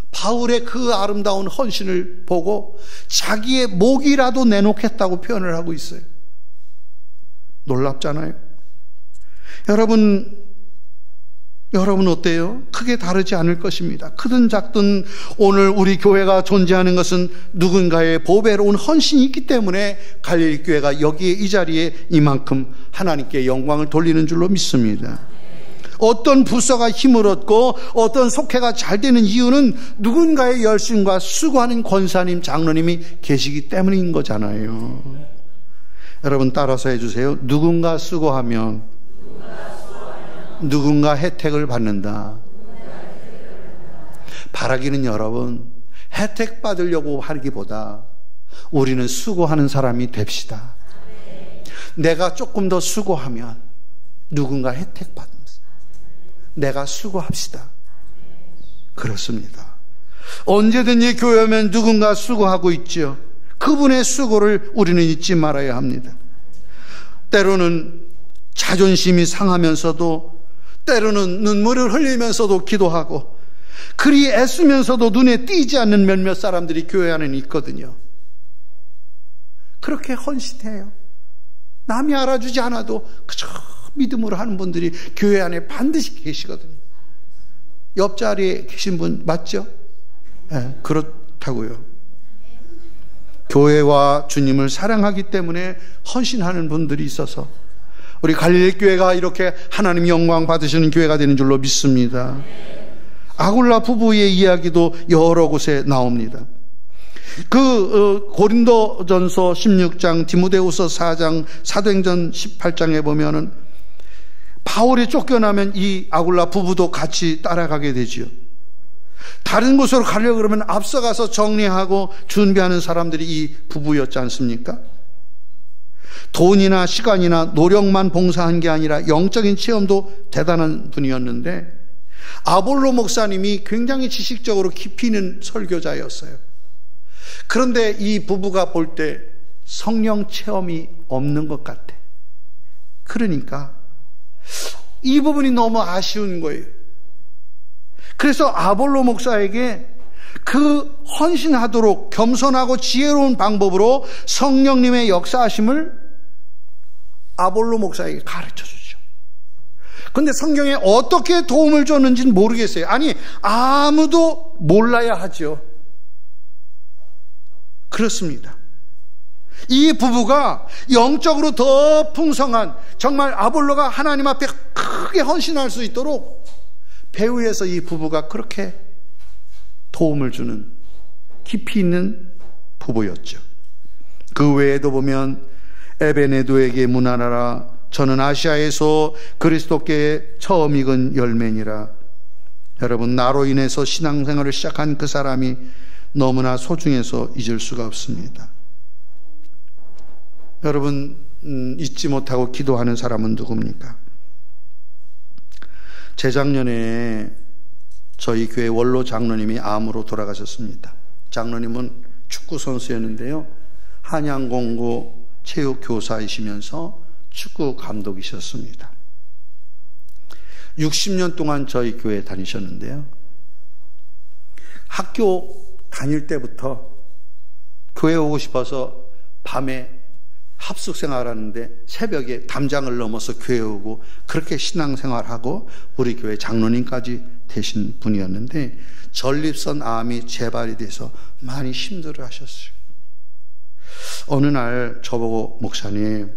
바울의 그 아름다운 헌신을 보고 자기의 목이라도 내놓겠다고 표현을 하고 있어요. 놀랍잖아요. 여러분 어때요? 크게 다르지 않을 것입니다. 크든 작든 오늘 우리 교회가 존재하는 것은 누군가의 보배로운 헌신이 있기 때문에 갈릴리 교회가 여기에 이 자리에 이만큼 하나님께 영광을 돌리는 줄로 믿습니다. 어떤 부서가 힘을 얻고 어떤 속회가 잘 되는 이유는 누군가의 열심과 수고하는 권사님, 장로님이 계시기 때문인 거잖아요. 여러분 따라서 해주세요. 누군가 수고하면 누군가 혜택을 받는다. 바라기는 여러분, 혜택 받으려고 하기보다 우리는 수고하는 사람이 됩시다. 내가 조금 더 수고하면 누군가 혜택 받습니다. 내가 수고합시다. 그렇습니다. 언제든지 교회면 누군가 수고하고 있죠. 그분의 수고를 우리는 잊지 말아야 합니다. 때로는 자존심이 상하면서도, 때로는 눈물을 흘리면서도 기도하고, 그리 애쓰면서도 눈에 띄지 않는 몇몇 사람들이 교회 안에 있거든요. 그렇게 헌신해요. 남이 알아주지 않아도 그저 믿음으로 하는 분들이 교회 안에 반드시 계시거든요. 옆자리에 계신 분 맞죠? 네, 그렇다고요. 교회와 주님을 사랑하기 때문에 헌신하는 분들이 있어서 우리 갈릴리 교회가 이렇게 하나님 영광 받으시는 교회가 되는 줄로 믿습니다. 아굴라 부부의 이야기도 여러 곳에 나옵니다. 고린도전서 16장, 디모데후서 4장, 사도행전 18장에 보면은 바울이 쫓겨나면 이 아굴라 부부도 같이 따라가게 되지요. 다른 곳으로 가려고 그러면 앞서가서 정리하고 준비하는 사람들이 이 부부였지 않습니까? 돈이나 시간이나 노력만 봉사한 게 아니라 영적인 체험도 대단한 분이었는데, 아볼로 목사님이 굉장히 지식적으로 깊이 있는 설교자였어요. 그런데 이 부부가 볼 때 성령 체험이 없는 것 같아. 그러니까 이 부분이 너무 아쉬운 거예요. 그래서 아볼로 목사에게 그 헌신하도록 겸손하고 지혜로운 방법으로 성령님의 역사하심을 아볼로 목사에게 가르쳐 주죠. 그런데 성경에 어떻게 도움을 줬는지는 모르겠어요. 아니, 아무도 몰라야 하죠. 그렇습니다. 이 부부가 영적으로 더 풍성한, 정말 아볼로가 하나님 앞에 크게 헌신할 수 있도록 배후에서 이 부부가 그렇게 도움을 주는 깊이 있는 부부였죠. 그 외에도 보면 에베네도에게 문안하라. 저는 아시아에서 그리스도께 처음 익은 열매니라. 여러분, 나로 인해서 신앙생활을 시작한 그 사람이 너무나 소중해서 잊을 수가 없습니다. 여러분, 잊지 못하고 기도하는 사람은 누굽니까? 재작년에 저희 교회 원로 장로님이 암으로 돌아가셨습니다. 장로님은 축구 선수였는데요, 한양공고 체육교사이시면서 축구 감독이셨습니다. 60년 동안 저희 교회에 다니셨는데요, 학교 다닐 때부터 교회 오고 싶어서 밤에 합숙생활하는데 새벽에 담장을 넘어서 교회 오고 그렇게 신앙생활하고 우리 교회 장로님까지 되신 분이었는데, 전립선 암이 재발이 돼서 많이 힘들어 하셨어요. 어느 날 저보고, 목사님,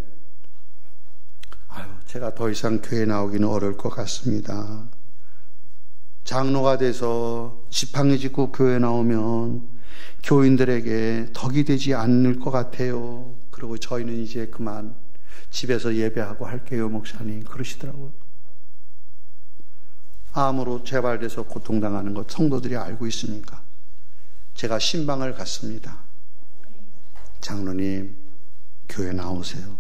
제가 더 이상 교회 나오기는 어려울 것 같습니다. 장로가 돼서 지팡이 짚고 교회 나오면 교인들에게 덕이 되지 않을 것 같아요. 그리고 저희는 이제 그만 집에서 예배하고 할게요, 목사님. 그러시더라고요. 암으로 재발돼서 고통당하는 것 성도들이 알고 있으니까 제가 신방을 갔습니다. 장로님, 교회 나오세요.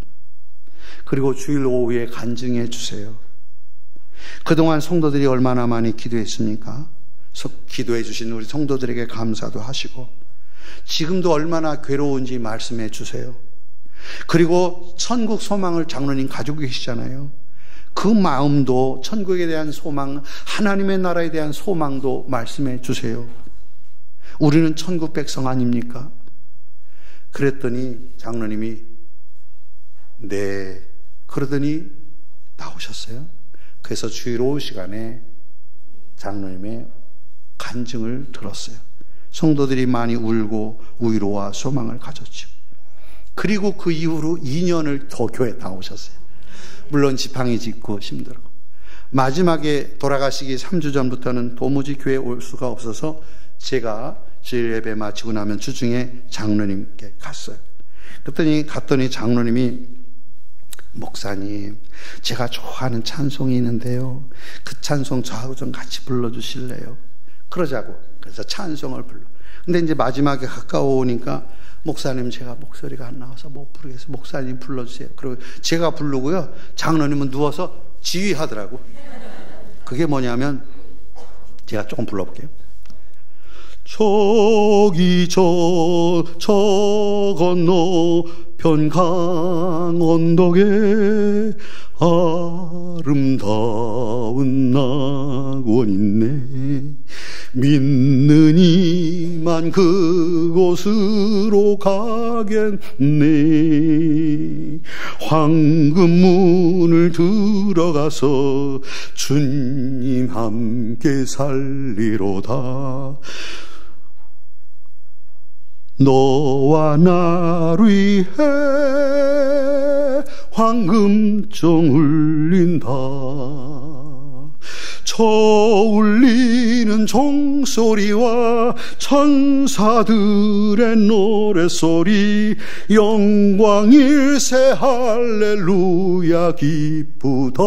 그리고 주일 오후에 간증해 주세요. 그동안 성도들이 얼마나 많이 기도했습니까? 기도해 주신 우리 성도들에게 감사도 하시고 지금도 얼마나 괴로운지 말씀해 주세요. 그리고 천국 소망을 장로님 가지고 계시잖아요. 그 마음도, 천국에 대한 소망, 하나님의 나라에 대한 소망도 말씀해 주세요. 우리는 천국 백성 아닙니까? 그랬더니 장로님이 네, 그러더니 나오셨어요. 그래서 주일 오후 시간에 장로님의 간증을 들었어요. 성도들이 많이 울고 위로와 소망을 가졌죠. 그리고 그 이후로 2년을 더 교회에 나오셨어요. 물론 지팡이 짚고 힘들고, 마지막에 돌아가시기 3주 전부터는 도무지 교회에 올 수가 없어서 제가 주일 예배 마치고 나면 주중에 장로님께 갔어요. 갔더니 장로님이, 목사님, 제가 좋아하는 찬송이 있는데요, 그 찬송 저하고 좀 같이 불러주실래요? 그러자고. 그래서 찬송을 불러. 근데 이제 마지막에 가까워오니까, 목사님, 제가 목소리가 안 나와서 못 부르겠어요. 목사님 불러주세요. 그리고 제가 부르고요, 장로님은 누워서 지휘하더라고. 그게 뭐냐면, 제가 조금 불러볼게요. 저기 저 건너편 강언덕에 아름다운 낙원 있네. 믿는 이만 그곳으로 가겠네. 황금문을 들어가서 주님 함께 살리로다. 너와 나를 위해 황금종 울린다. 저 울리는 종소리와 천사들의 노래소리, 영광일세 할렐루야 기쁘다.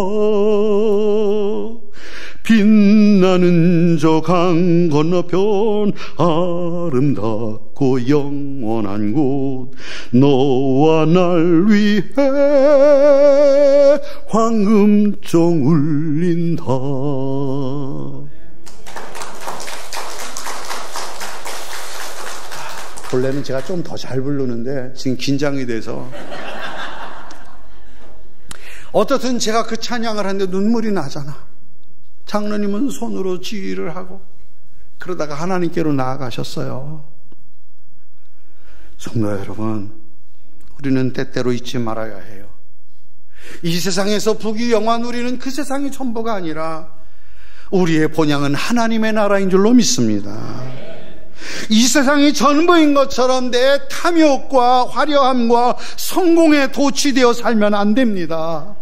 빛나는 저 강 건너편 아름답고 영원한 곳, 너와 날 위해 황금종 울린다. 원래는 제가 좀 더 잘 부르는데 지금 긴장이 돼서, 어떻든 제가 그 찬양을 하는데 눈물이 나잖아. 장로님은 손으로 지휘를 하고 그러다가 하나님께로 나아가셨어요. 성도 여러분, 우리는 때때로 잊지 말아야 해요. 이 세상에서 부귀영화 누리는 그 세상이 전부가 아니라 우리의 본향은 하나님의 나라인 줄로 믿습니다. 이 세상이 전부인 것처럼 내 탐욕과 화려함과 성공에 도취되어 살면 안 됩니다.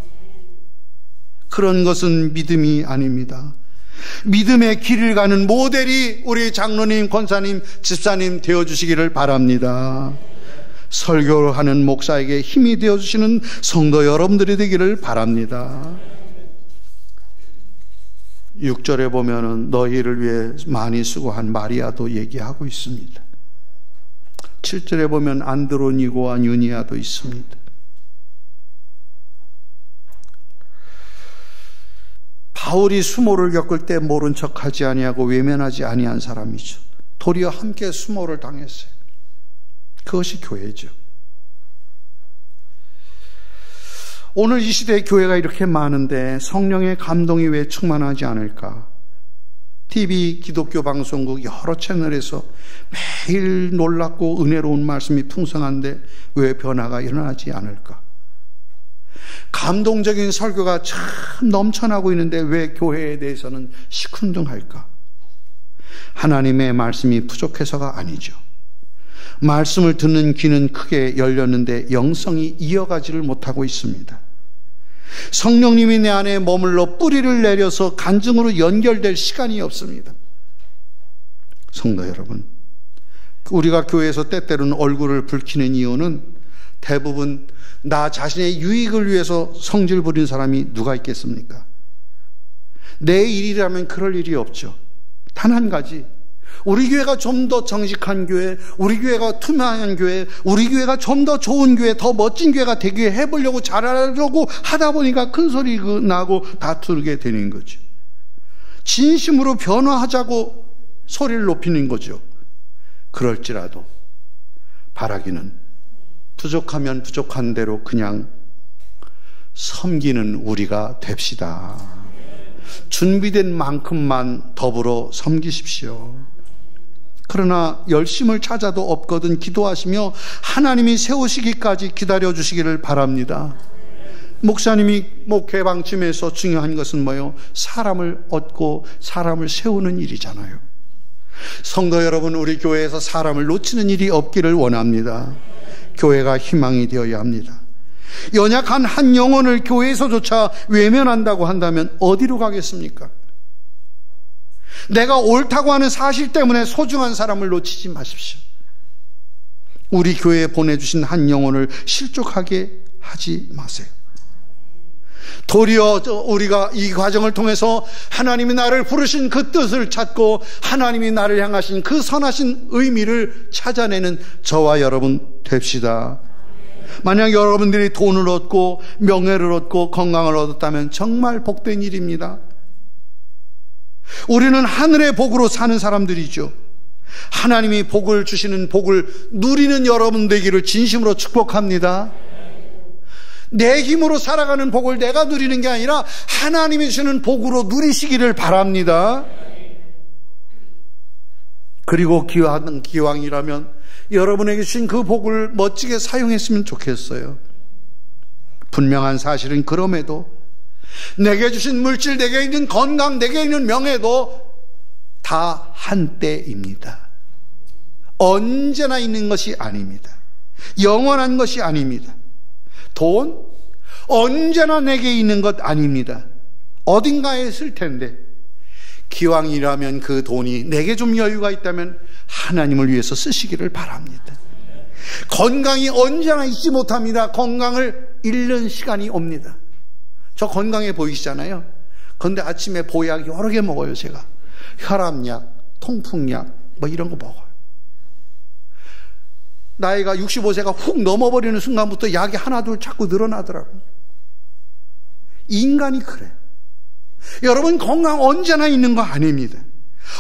그런 것은 믿음이 아닙니다. 믿음의 길을 가는 모델이 우리 장로님, 권사님, 집사님 되어주시기를 바랍니다. 설교하는 목사에게 힘이 되어주시는 성도 여러분들이 되기를 바랍니다. 6절에 보면은 너희를 위해 많이 수고한 마리아도 얘기하고 있습니다. 7절에 보면 안드로니고와 유니아도 있습니다. 바울이 수모를 겪을 때 모른 척하지 아니하고 외면하지 아니한 사람이죠. 도리어 함께 수모를 당했어요. 그것이 교회죠. 오늘 이 시대에 교회가 이렇게 많은데 성령의 감동이 왜 충만하지 않을까? TV 기독교 방송국 여러 채널에서 매일 놀랍고 은혜로운 말씀이 풍성한데 왜 변화가 일어나지 않을까? 감동적인 설교가 참 넘쳐나고 있는데 왜 교회에 대해서는 시큰둥할까? 하나님의 말씀이 부족해서가 아니죠. 말씀을 듣는 귀는 크게 열렸는데 영성이 이어가지를 못하고 있습니다. 성령님이 내 안에 머물러 뿌리를 내려서 간증으로 연결될 시간이 없습니다. 성도 여러분, 우리가 교회에서 때때로는 얼굴을 붉히는 이유는 대부분 나 자신의 유익을 위해서 성질 부린 사람이 누가 있겠습니까? 내 일이라면 그럴 일이 없죠. 단 한 가지, 우리 교회가 좀 더 정직한 교회, 우리 교회가 투명한 교회, 우리 교회가 좀 더 좋은 교회, 더 멋진 교회가 되게 해보려고 잘하려고 하다 보니까 큰 소리 나고 다투게 되는 거죠. 진심으로 변화하자고 소리를 높이는 거죠. 그럴지라도 바라기는 부족하면 부족한 대로 그냥 섬기는 우리가 됩시다. 준비된 만큼만 더불어 섬기십시오. 그러나 열심을 찾아도 없거든 기도하시며 하나님이 세우시기까지 기다려주시기를 바랍니다. 목사님이 목회 방침에서 중요한 것은 뭐예요? 사람을 얻고 사람을 세우는 일이잖아요. 성도 여러분, 우리 교회에서 사람을 놓치는 일이 없기를 원합니다. 교회가 희망이 되어야 합니다. 연약한 한 영혼을 교회에서조차 외면한다고 한다면 어디로 가겠습니까? 내가 옳다고 하는 사실 때문에 소중한 사람을 놓치지 마십시오. 우리 교회에 보내주신 한 영혼을 실족하게 하지 마세요. 도리어 우리가 이 과정을 통해서 하나님이 나를 부르신 그 뜻을 찾고 하나님이 나를 향하신 그 선하신 의미를 찾아내는 저와 여러분 됩시다. 만약 여러분들이 돈을 얻고 명예를 얻고 건강을 얻었다면 정말 복된 일입니다. 우리는 하늘의 복으로 사는 사람들이죠. 하나님이 복을 주시는 복을 누리는 여러분 되기를 진심으로 축복합니다. 내 힘으로 살아가는 복을 내가 누리는 게 아니라 하나님이 주시는 복으로 누리시기를 바랍니다. 그리고 기왕이라면 여러분에게 주신 그 복을 멋지게 사용했으면 좋겠어요. 분명한 사실은 그럼에도 내게 주신 물질, 내게 있는 건강, 내게 있는 명예도 다 한때입니다. 언제나 있는 것이 아닙니다. 영원한 것이 아닙니다. 돈? 언제나 내게 있는 것 아닙니다. 어딘가에 쓸 텐데 기왕이라면 그 돈이 내게 좀 여유가 있다면 하나님을 위해서 쓰시기를 바랍니다. 건강이 언제나 있지 못합니다. 건강을 잃는 시간이 옵니다. 저 건강해 보이시잖아요. 그런데 아침에 보약 여러 개 먹어요. 제가 혈압약, 통풍약 뭐 이런 거 먹어요. 나이가 65세가 훅 넘어버리는 순간부터 약이 하나 둘 자꾸 늘어나더라고요. 인간이 그래요. 여러분, 건강 언제나 있는 거 아닙니다.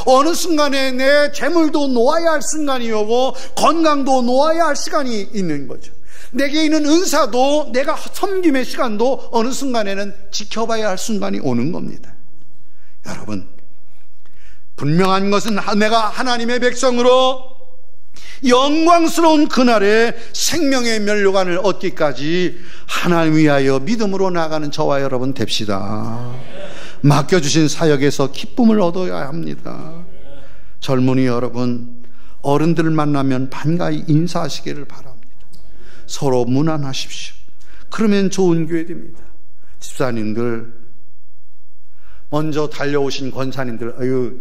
어느 순간에 내 재물도 놓아야 할 순간이 오고 건강도 놓아야 할 시간이 있는 거죠. 내게 있는 은사도 내가 섬김의 시간도 어느 순간에는 지켜봐야 할 순간이 오는 겁니다. 여러분, 분명한 것은 내가 하나님의 백성으로 영광스러운 그날에 생명의 면류관을 얻기까지 하나님 위하여 믿음으로 나가는 저와 여러분 됩시다. 맡겨주신 사역에서 기쁨을 얻어야 합니다. 젊은이 여러분, 어른들을 만나면 반가이 인사하시기를 바랍니다. 서로 무난하십시오. 그러면 좋은 교회 됩니다. 집사님들, 먼저 달려오신 권사님들, 아유,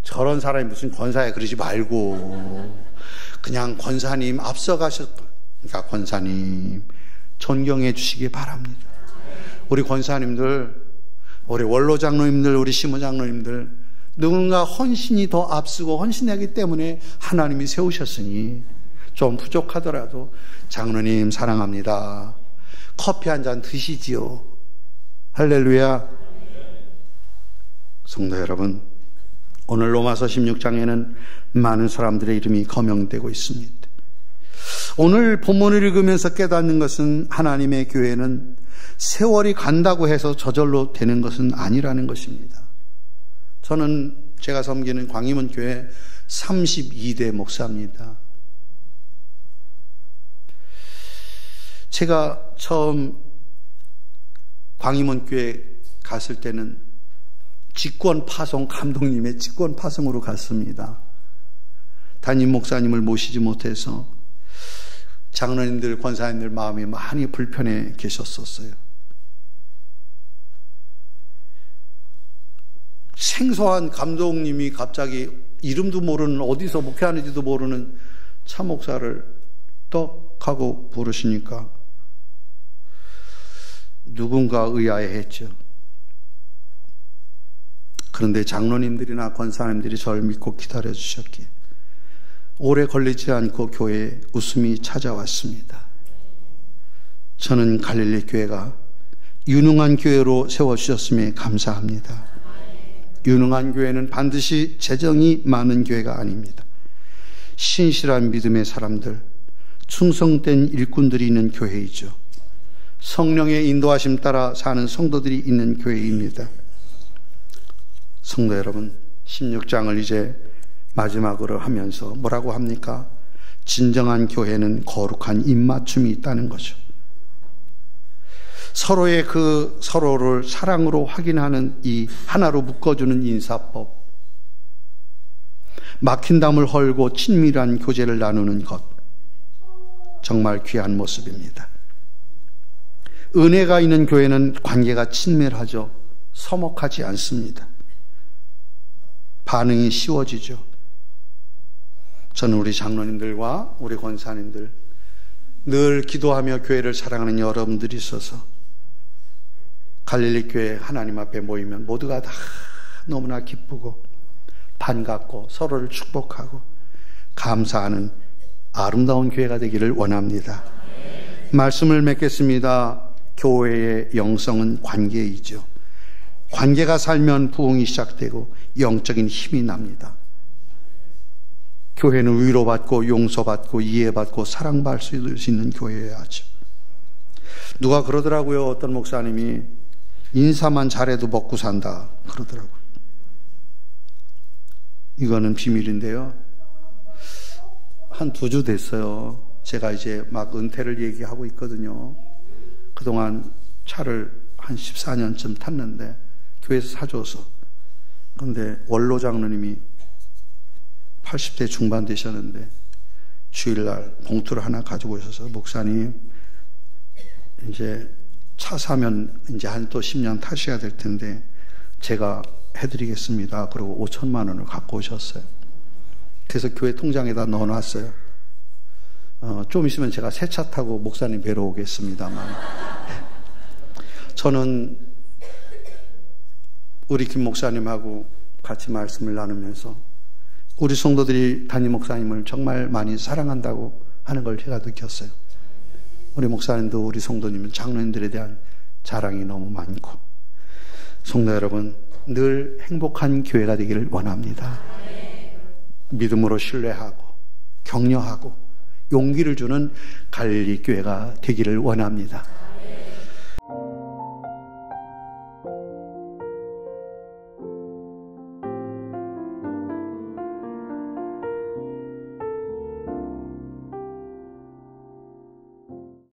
저런 사람이 무슨 권사야, 그러지 말고 그냥 권사님 앞서가셨다. 그러니까 권사님 존경해 주시기 바랍니다. 우리 권사님들, 우리 원로장로님들, 우리 시무장로님들, 누군가 헌신이 더 앞서고 헌신하기 때문에 하나님이 세우셨으니 좀 부족하더라도 장로님 사랑합니다. 커피 한 잔 드시지요. 할렐루야. 성도 여러분, 오늘 로마서 16장에는 많은 사람들의 이름이 거명되고 있습니다. 오늘 본문을 읽으면서 깨닫는 것은 하나님의 교회는 세월이 간다고 해서 저절로 되는 것은 아니라는 것입니다. 저는 제가 섬기는 광희문 교회 32대 목사입니다. 제가 처음 광희문 교회 갔을 때는 직권 파송, 감독님의 직권 파송으로 갔습니다. 담임 목사님을 모시지 못해서 장로님들, 권사님들 마음이 많이 불편해 계셨었어요. 생소한 감독님이 갑자기 이름도 모르는, 어디서 목회하는지도 모르는 차 목사를 떡 하고 부르시니까 누군가 의아해했죠. 그런데 장로님들이나 권사님들이 저를 믿고 기다려 주셨기에 오래 걸리지 않고 교회에 웃음이 찾아왔습니다. 저는 갈릴리 교회가 유능한 교회로 세워주셨음에 감사합니다. 유능한 교회는 반드시 재정이 많은 교회가 아닙니다. 신실한 믿음의 사람들, 충성된 일꾼들이 있는 교회이죠. 성령의 인도하심 따라 사는 성도들이 있는 교회입니다. 성도 여러분, 16장을 이제 마지막으로 하면서 뭐라고 합니까? 진정한 교회는 거룩한 입맞춤이 있다는 거죠. 서로를 사랑으로 확인하는 이 하나로 묶어주는 인사법, 막힌 담을 헐고 친밀한 교제를 나누는 것, 정말 귀한 모습입니다. 은혜가 있는 교회는 관계가 친밀하죠. 서먹하지 않습니다. 반응이 쉬워지죠. 저는 우리 장로님들과 우리 권사님들, 늘 기도하며 교회를 사랑하는 여러분들이 있어서 갈릴리 교회 하나님 앞에 모이면 모두가 다 너무나 기쁘고 반갑고 서로를 축복하고 감사하는 아름다운 교회가 되기를 원합니다. 말씀을 맺겠습니다. 교회의 영성은 관계이죠. 관계가 살면 부흥이 시작되고 영적인 힘이 납니다. 교회는 위로받고 용서받고 이해받고 사랑받을 수 있는 교회여야죠. 누가 그러더라고요. 어떤 목사님이 인사만 잘해도 먹고 산다 그러더라고요. 이거는 비밀인데요. 한 2주 됐어요. 제가 이제 막 은퇴를 얘기하고 있거든요. 그동안 차를 한 14년쯤 탔는데 교회에서 사줘서. 그런데 원로 장로님이 80대 중반 되셨는데 주일날 봉투를 하나 가지고 오셔서 목사님 이제 차 사면 이제 한 또 10년 타셔야 될 텐데 제가 해드리겠습니다. 그리고 5천만 원을 갖고 오셨어요. 그래서 교회 통장에다 넣어놨어요. 좀 있으면 제가 새 차 타고 목사님 뵈러 오겠습니다만 저는 우리 김 목사님하고 같이 말씀을 나누면서 우리 성도들이 담임 목사님을 정말 많이 사랑한다고 하는 걸 제가 느꼈어요. 우리 목사님도 우리 성도님은 장로님들에 대한 자랑이 너무 많고, 성도 여러분 늘 행복한 교회가 되기를 원합니다. 믿음으로 신뢰하고 격려하고 용기를 주는 갈릴리 교회가 되기를 원합니다.